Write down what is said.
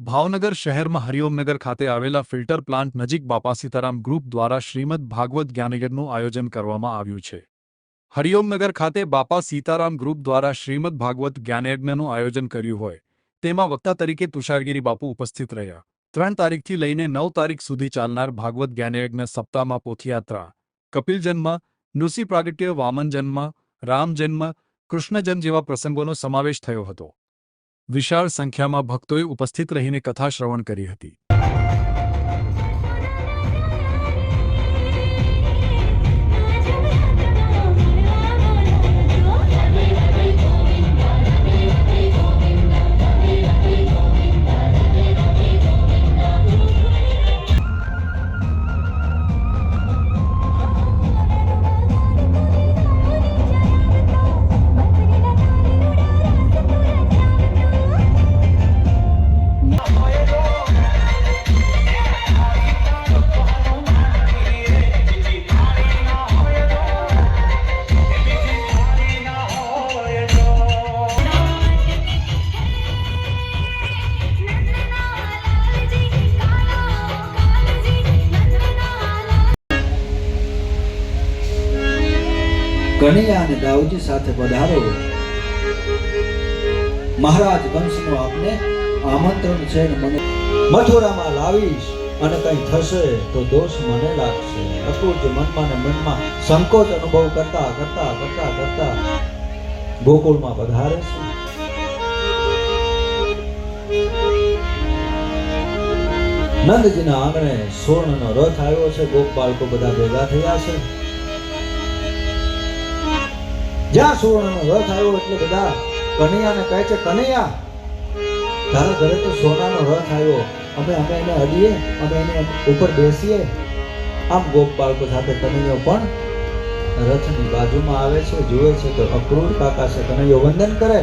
ભાવનગર શહેરમાં હરિઓમનગર ખાતે આવેલા ફિલ્ટર પ્લાન્ટ નજીક બાપા સીતારામ ગ્રુપ દ્વારા શ્રીમદ ભાગવત જ્ઞાનયજ્ઞનું આયોજન કરવામાં આવ્યું છે. હરિઓમનગર ખાતે બાપા સીતારામ ગ્રુપ દ્વારા શ્રીમદ ભાગવત જ્ઞાનયજ્ઞનું આયોજન કર્યું હોય તેમાં વક્તા તરીકે તુષારગીરી બાપુ ઉપસ્થિત રહ્યા. 3 તારીખથી લઈને 9 તારીખ સુધી ચાલનાર ભાગવત જ્ઞાનયજ્ઞ સપ્તાહમાં પોથીયાત્રા, કપિલ જન્મ, નૃસિંહ પ્રાગટ્ય, વામન જન્મ, રામ જન્મ, કૃષ્ણ જન્મ જેવા પ્રસંગોનો સમાવેશ થયો હતો. વિશાળ સંખ્યામાં ભક્તોએ ઉપસ્થિત રહીને કથા શ્રવણ કરી હતી. કનૈયા અને દાઉજી સાથે પધારો. મહારાજ કંસનો આપને આમંત્રણ છે ને મને મથુરામાં લાવીશ અને કંઈ થશે તો દોષ મને લાગશે. અકૃત મનમાં ને મનમાં સંકોચ અનુભવ કરતા કરતા કરતા કરતા ગોકુળમાં પધારે છે. નંદજીના આંગણે સુવર્ણનો રથ આવ્યો છે. ગોપ બાળકો બધા ભેગા થયા છે. જ્યાં સુવર્ણનો રથ આવ્યો એટલે બધા કનૈયાને કહે છે, કનૈયા તારા ઘરે તો સોનાનો રથ આવ્યો, અમે એને અડીએ, અમે એને ઉપર બેસીએ. આમ ગોપ બાળકો સાથે કનૈયો પણ રથની બાજુમાં આવે છે. જુએ છે તો અક્રૂર કાકા છે. કનૈયો વંદન કરે